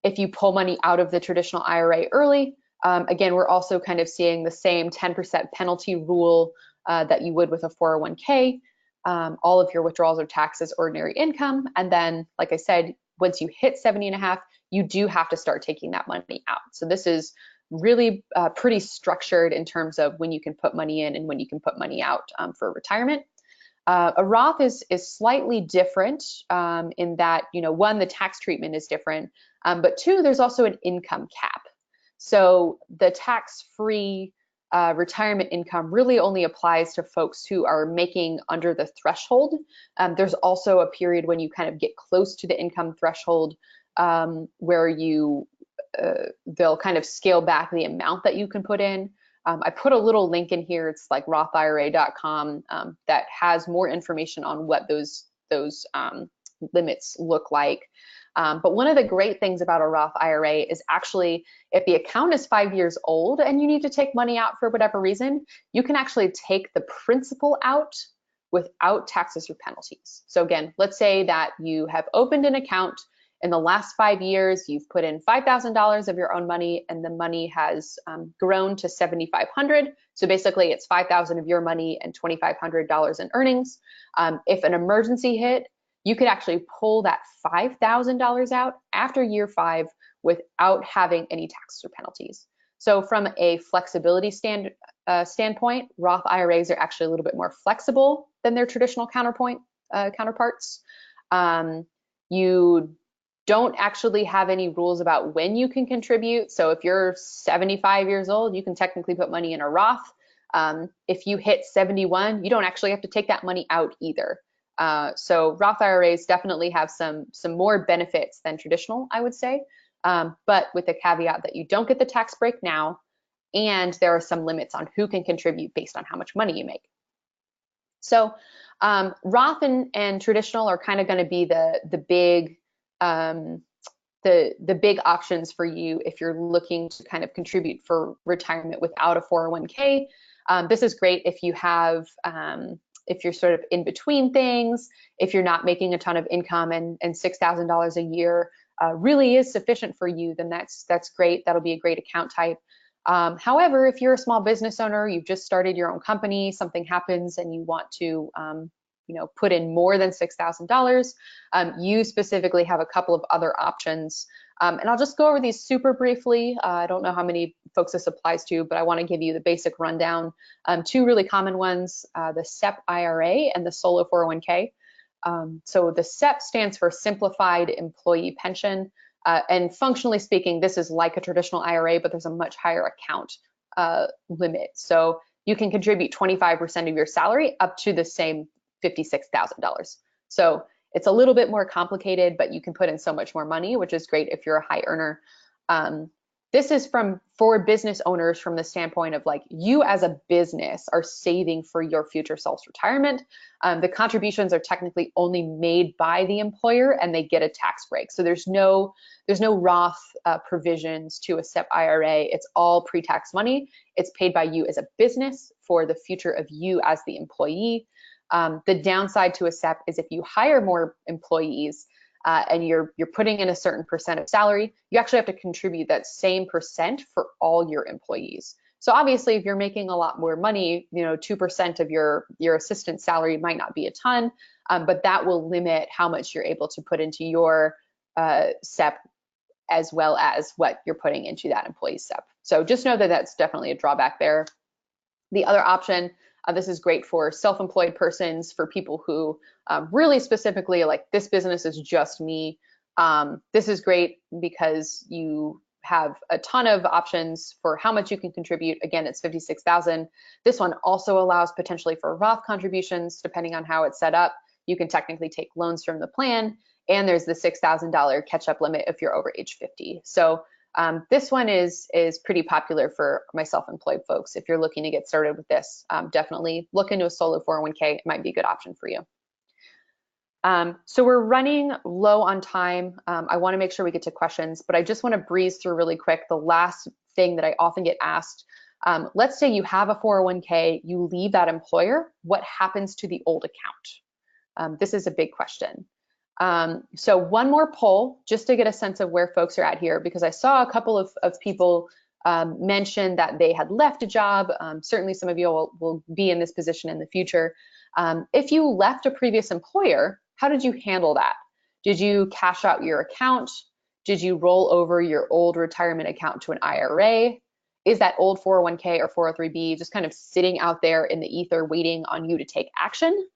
If you pull money out of the traditional IRA early, again, we're also kind of seeing the same 10% penalty rule that you would with a 401k. All of your withdrawals are taxed as ordinary income. And then, like I said, once you hit 70 and a half, you do have to start taking that money out. So this is really pretty structured in terms of when you can put money in and when you can put money out for retirement. A Roth is slightly different in that, one, the tax treatment is different, but two, there's also an income cap. So the tax-free retirement income really only applies to folks who are making under the threshold. There's also a period when you kind of get close to the income threshold where they'll kind of scale back the amount that you can put in. I put a little link in here. It's like rothira.com that has more information on what those limits look like. But one of the great things about a Roth IRA is actually, if the account is 5 years old and you need to take money out for whatever reason, you can actually take the principal out without taxes or penalties. So again, let's say that you have opened an account in the last 5 years, you've put in $5,000 of your own money, and the money has grown to $7,500. So basically, it's $5,000 of your money and $2,500 in earnings. If an emergency hit, you could actually pull that $5,000 out after year 5 without having any taxes or penalties. So from a flexibility standpoint, Roth IRAs are actually a little bit more flexible than their traditional counterparts. You don't actually have any rules about when you can contribute. So if you're 75 years old, you can technically put money in a Roth. If you hit 71, you don't actually have to take that money out either. So Roth IRAs definitely have some more benefits than traditional, I would say. but with the caveat that you don't get the tax break now, and there are some limits on who can contribute based on how much money you make. So Roth and traditional are kind of going to be the big options for you if you're looking to kind of contribute for retirement without a 401k. This is great if you have if you're sort of in between things, if you're not making a ton of income and $6,000 a year really is sufficient for you, then that's great. That'll be a great account type. However, if you're a small business owner, you've just started your own company, something happens and you want to put in more than $6,000, you specifically have a couple of other options. And I'll just go over these super briefly. I don't know how many folks this applies to, but I want to give you the basic rundown. Two really common ones, the SEP IRA and the solo 401k. So the SEP stands for Simplified Employee Pension. And functionally speaking, this is like a traditional IRA, but there's a much higher account limit. So you can contribute 25% of your salary up to the same $56,000. So it's a little bit more complicated, but you can put in so much more money, which is great if you're a high earner. This is for business owners from the standpoint of like you as a business are saving for your future self's retirement. The contributions are technically only made by the employer and they get a tax break. So there's no Roth provisions to a SEP IRA. It's all pre-tax money. It's paid by you as a business for the future of you as the employee. The downside to a SEP is if you hire more employees and you're putting in a certain percent of salary, you actually have to contribute that same percent for all your employees. So obviously, if you're making a lot more money, 2% of your assistant salary might not be a ton, but that will limit how much you're able to put into your SEP as well as what you're putting into that employee's SEP. So just know that that's definitely a drawback there. The other option, this is great for self-employed persons, for people who really specifically like this business is just me. This is great because you have a ton of options for how much you can contribute. Again, it's $56,000. This one also allows potentially for Roth contributions, depending on how it's set up. You can technically take loans from the plan, and there's the $6,000 catch-up limit if you're over age 50. So this one is pretty popular for my self-employed folks. If you're looking to get started with this, definitely look into a solo 401k. It might be a good option for you. So we're running low on time. I want to make sure we get to questions, but I just want to breeze through really quick the last thing that I often get asked. Let's say you have a 401k, you leave that employer, what happens to the old account? This is a big question. So one more poll just to get a sense of where folks are at here, because I saw a couple of people mention that they had left a job. Certainly some of you will be in this position in the future. If you left a previous employer, how did you handle that? Did you cash out your account? Did you roll over your old retirement account to an IRA? Is that old 401k or 403b just kind of sitting out there in the ether waiting on you to take action?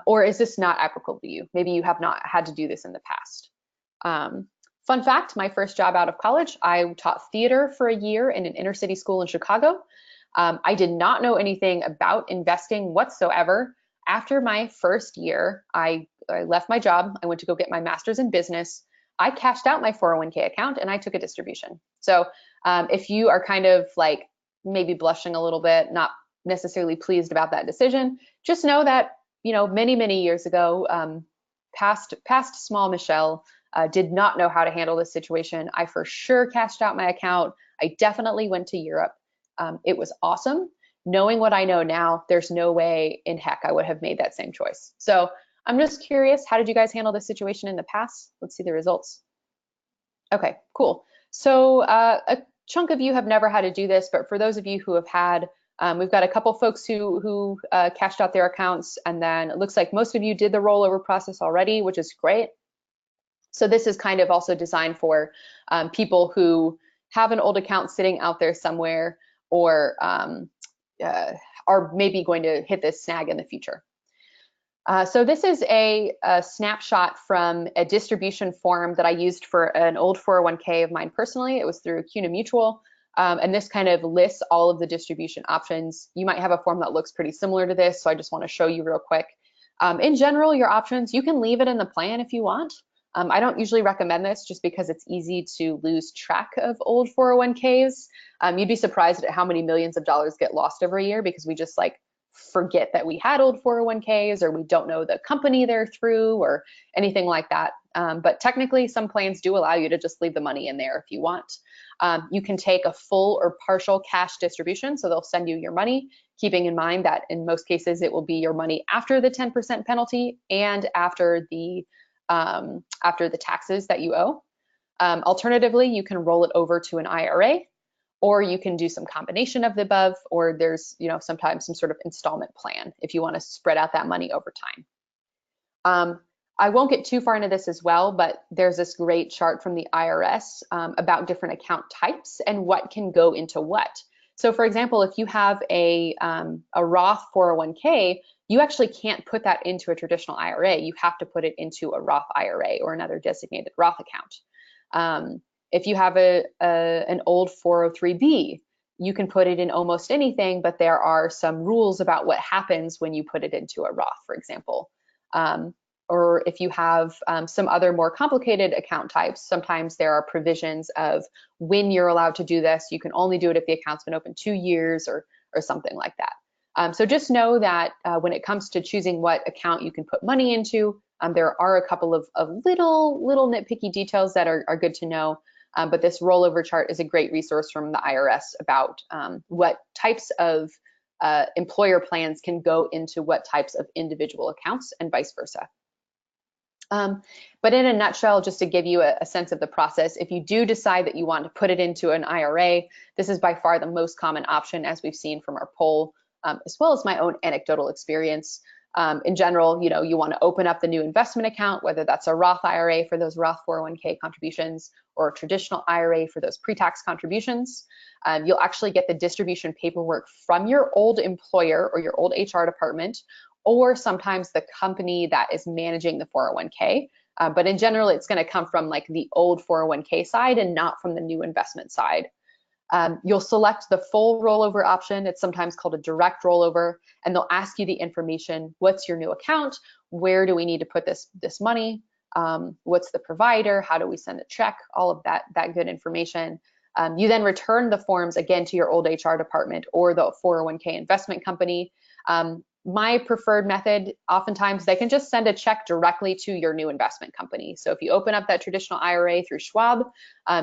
Or is this not applicable to you? Maybe you have not had to do this in the past. Fun fact, my first job out of college, I taught theater for a year in an inner city school in Chicago. I did not know anything about investing whatsoever. After my first year, I left my job. I went to go get my master's in business. I cashed out my 401k account and I took a distribution. So if you are kind of like maybe blushing a little bit, not necessarily pleased about that decision, just know that many years ago, past small Michelle did not know how to handle this situation. I for sure cashed out my account. I definitely went to Europe. It was awesome. Knowing what I know now, there's no way in heck I would have made that same choice. So I'm just curious, how did you guys handle this situation in the past? Let's see the results. Okay, cool. So a chunk of you have never had to do this, but for those of you who have had, we've got a couple folks who cashed out their accounts, and then it looks like most of you did the rollover process already, which is great. So this is kind of also designed for people who have an old account sitting out there somewhere, or are maybe going to hit this snag in the future. So this is a snapshot from a distribution form that I used for an old 401k of mine personally. It was through CUNA Mutual. And this kind of lists all of the distribution options. You might have a form that looks pretty similar to this, so I just want to show you real quick. In general, your options, you can leave it in the plan if you want. I don't usually recommend this just because it's easy to lose track of old 401ks. You'd be surprised at how many millions of dollars get lost every year because we just like forget that we had old 401ks, or we don't know the company they're through or anything like that. But technically, some plans do allow you to just leave the money in there if you want. You can take a full or partial cash distribution, so they'll send you your money, keeping in mind that in most cases it will be your money after the 10% penalty and after the taxes that you owe. Alternatively, you can roll it over to an IRA, or you can do some combination of the above, or there's sometimes some sort of installment plan if you want to spread out that money over time. I won't get too far into this as well, but there's this great chart from the IRS about different account types and what can go into what. So for example, if you have a Roth 401k, you actually can't put that into a traditional IRA. You have to put it into a Roth IRA or another designated Roth account. If you have an old 403b, you can put it in almost anything, but there are some rules about what happens when you put it into a Roth, for example. Or if you have some other more complicated account types, sometimes there are provisions of when you're allowed to do this. You can only do it if the account's been open 2 years or something like that. So just know that when it comes to choosing what account you can put money into, there are a couple of little nitpicky details that are good to know. But this rollover chart is a great resource from the IRS about what types of employer plans can go into what types of individual accounts and vice versa. But in a nutshell, just to give you a sense of the process, if you do decide that you want to put it into an IRA, this is by far the most common option, as we've seen from our poll, as well as my own anecdotal experience. In general, you want to open up the new investment account, whether that's a Roth IRA for those Roth 401k contributions or a traditional IRA for those pre-tax contributions. You'll actually get the distribution paperwork from your old employer or your old HR department, or sometimes the company that is managing the 401k. But in general, it's going to come from like the old 401k side and not from the new investment side. You'll select the full rollover option. It's sometimes called a direct rollover, and they'll ask you the information. What's your new account? Where do we need to put this money? What's the provider? How do we send a check? All of that good information. You then return the forms again to your old HR department or the 401k investment company. My preferred method, oftentimes they can just send a check directly to your new investment company. So if you open up that traditional IRA through Schwab,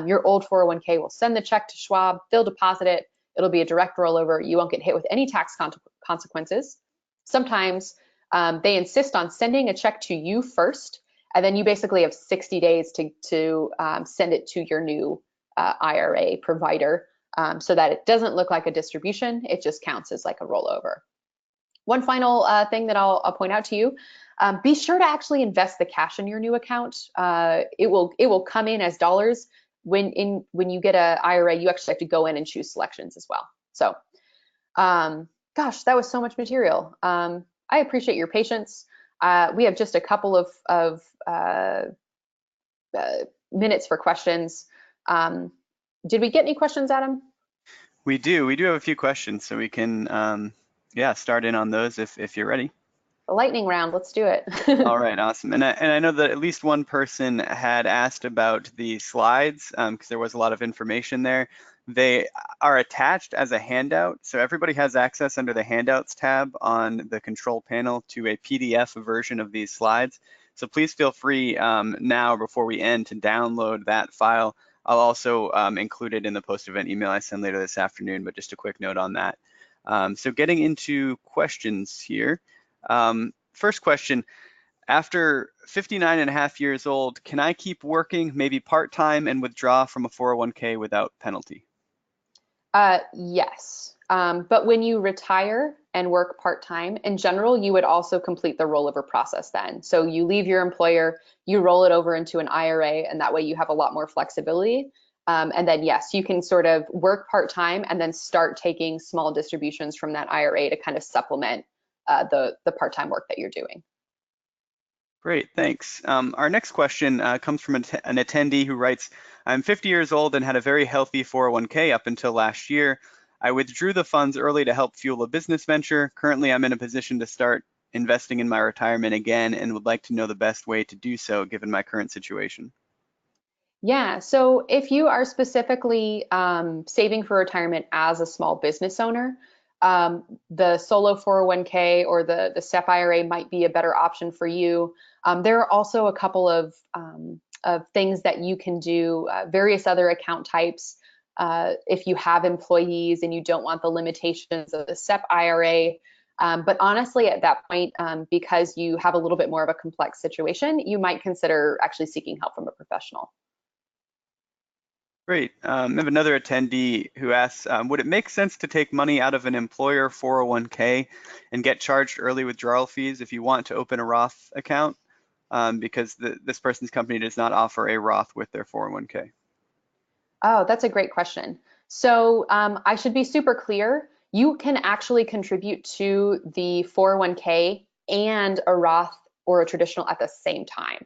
your old 401k will send the check to Schwab, they'll deposit it, it'll be a direct rollover, you won't get hit with any tax consequences. Sometimes they insist on sending a check to you first, and then you basically have 60 days to send it to your new IRA provider so that it doesn't look like a distribution, it just counts as like a rollover. One final thing that I'll point out to you, be sure to actually invest the cash in your new account. It will come in as dollars. When you get an IRA, you actually have to go in and choose selections as well. So, gosh, that was so much material. I appreciate your patience. We have just a couple of minutes for questions. Did we get any questions, Adam? We do have a few questions, so we can start in on those if you're ready. The lightning round, let's do it. All right, awesome. And I know that at least one person had asked about the slides because there was a lot of information there. They are attached as a handout, so everybody has access under the handouts tab on the control panel to a PDF version of these slides. So please feel free now before we end to download that file. I'll also include it in the post-event email I send later this afternoon, but just a quick note on that. So getting into questions here. First question, after 59 and a half years old, can I keep working, maybe part-time, and withdraw from a 401k without penalty? Yes, but when you retire and work part-time, in general, you would also complete the rollover process then. So you leave your employer, you roll it over into an IRA, and that way you have a lot more flexibility. And then yes, you can sort of work part-time and then start taking small distributions from that IRA to kind of supplement the part-time work that you're doing. Great, thanks. Our next question comes from an attendee who writes, I'm 50 years old and had a very healthy 401k up until last year. I withdrew the funds early to help fuel a business venture. Currently, I'm in a position to start investing in my retirement again and would like to know the best way to do so given my current situation. Yeah, so if you are specifically saving for retirement as a small business owner, the solo 401k or the SEP IRA might be a better option for you. There are also a couple of things that you can do, various other account types. If you have employees and you don't want the limitations of the SEP IRA. But honestly, at that point, because you have a little bit more of a complex situation, you might consider actually seeking help from a professional. Great. I have another attendee who asks, would it make sense to take money out of an employer 401k and get charged early withdrawal fees if you want to open a Roth account? Because this person's company does not offer a Roth with their 401k. Oh, that's a great question. So I should be super clear. You can actually contribute to the 401k and a Roth or a traditional at the same time.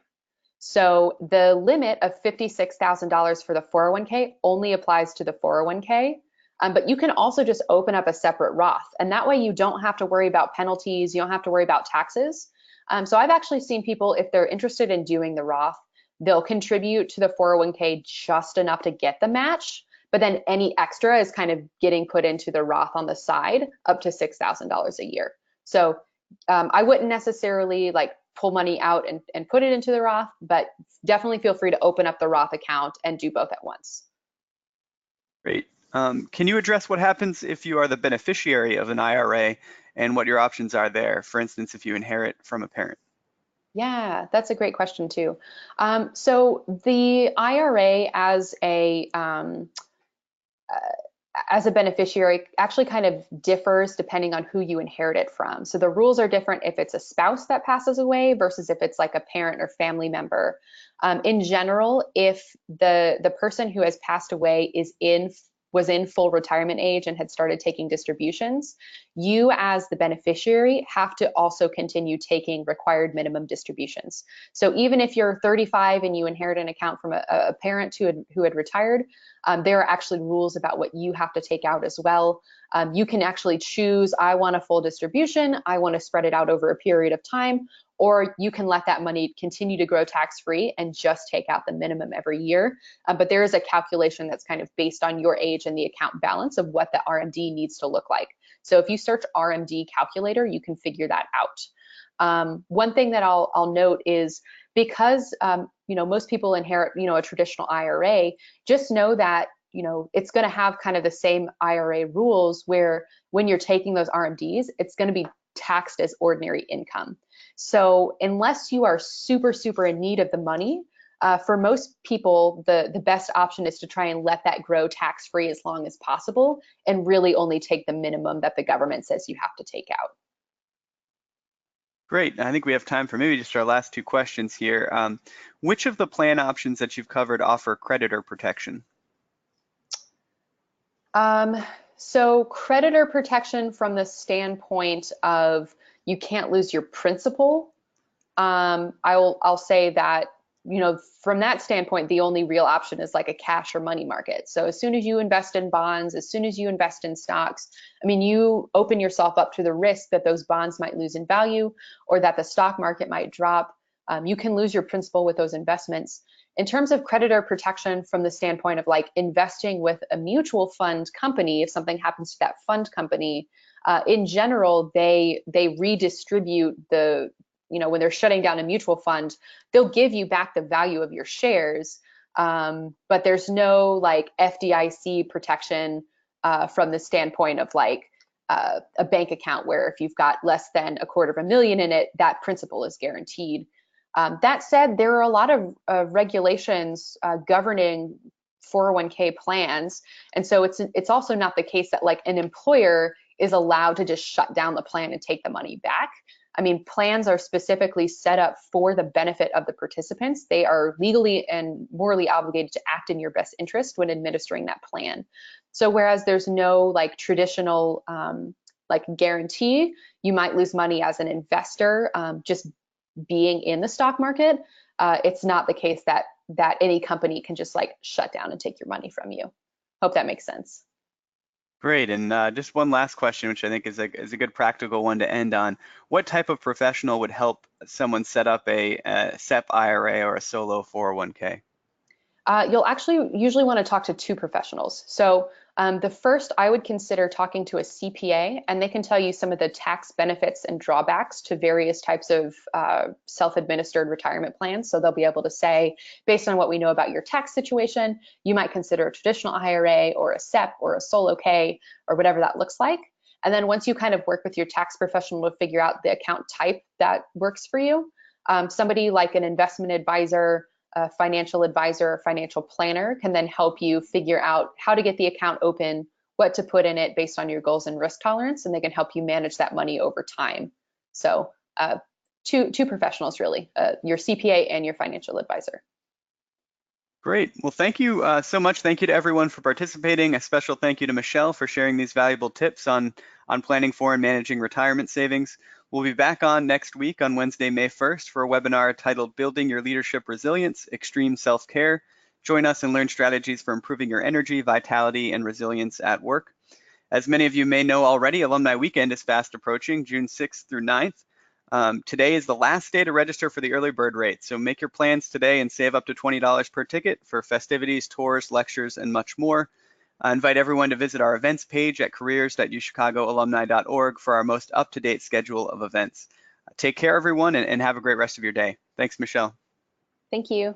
So the limit of $56,000 for the 401k only applies to the 401k, but you can also just open up a separate Roth, and that way you don't have to worry about penalties, you don't have to worry about taxes. So I've actually seen people, if they're interested in doing the Roth, they'll contribute to the 401k just enough to get the match, but then any extra is kind of getting put into the Roth on the side up to $6,000 a year. So I wouldn't necessarily like pull money out and put it into the Roth, but definitely feel free to open up the Roth account and do both at once. Great. Can you address what happens if you are the beneficiary of an IRA and what your options are there? For instance, if you inherit from a parent. Yeah, that's a great question too. So the IRA as a beneficiary actually kind of differs depending on who you inherit it from. So the rules are different if it's a spouse that passes away versus if it's like a parent or family member. In general, if the person who has passed away was in full retirement age and had started taking distributions, you as the beneficiary have to also continue taking required minimum distributions. So even if you're 35 and you inherit an account from a parent who had retired, there are actually rules about what you have to take out as well. You can actually choose, I want a full distribution, I want to spread it out over a period of time, or you can let that money continue to grow tax-free and just take out the minimum every year. But there is a calculation that's kind of based on your age and the account balance of what the RMD needs to look like. So if you search RMD calculator, you can figure that out. One thing that I'll note is because most people inherit a traditional IRA, just know that it's going to have kind of the same IRA rules where when you're taking those RMDs, it's going to be taxed as ordinary income. So unless you are super, super in need of the money, for most people, the best option is to try and let that grow tax-free as long as possible and really only take the minimum that the government says you have to take out. Great. I think we have time for maybe just our last two questions here. Which of the plan options that you've covered offer creditor protection? So creditor protection from the standpoint of you can't lose your principal. I'll say that, from that standpoint, the only real option is like a cash or money market. So as soon as you invest in bonds, as soon as you invest in stocks, you open yourself up to the risk that those bonds might lose in value or that the stock market might drop. You can lose your principal with those investments. In terms of creditor protection from the standpoint of like investing with a mutual fund company, if something happens to that fund company, in general, they redistribute when they're shutting down a mutual fund, they'll give you back the value of your shares, but there's no like FDIC protection from the standpoint of like a bank account where if you've got less than $250,000 in it, that principal is guaranteed. That said, there are a lot of regulations governing 401k plans, and so it's also not the case that like an employer is allowed to just shut down the plan and take the money back. Plans are specifically set up for the benefit of the participants. They are legally and morally obligated to act in your best interest when administering that plan. So whereas there's no like traditional like guarantee, you might lose money as an investor just being in the stock market. It's not the case that any company can just like shut down and take your money from you. Hope that makes sense. Great. And just one last question, which I think is a good practical one to end on. What type of professional would help someone set up a SEP IRA or a solo 401k? You'll actually usually want to talk to two professionals. So the first, I would consider talking to a CPA, and they can tell you some of the tax benefits and drawbacks to various types of self-administered retirement plans. So they'll be able to say, based on what we know about your tax situation, you might consider a traditional IRA or a SEP or a solo K or whatever that looks like. And then once you kind of work with your tax professional to figure out the account type that works for you, somebody like an investment advisor, a financial advisor or financial planner can then help you figure out how to get the account open, what to put in it based on your goals and risk tolerance, and they can help you manage that money over time. So two professionals really, your CPA and your financial advisor. Great. Well, thank you so much. Thank you to everyone for participating. A special thank you to Michelle for sharing these valuable tips on planning for and managing retirement savings. We'll be back on next week on Wednesday, May 1st for a webinar titled Building Your Leadership Resilience, Extreme Self-Care. Join us and learn strategies for improving your energy, vitality, and resilience at work. As many of you may know already, Alumni Weekend is fast approaching, June 6th through 9th. Today is the last day to register for the early bird rate, so make your plans today and save up to $20 per ticket for festivities, tours, lectures, and much more. I invite everyone to visit our events page at careers.uchicagoalumni.org for our most up-to-date schedule of events. Take care, everyone, and have a great rest of your day. Thanks, Michelle. Thank you.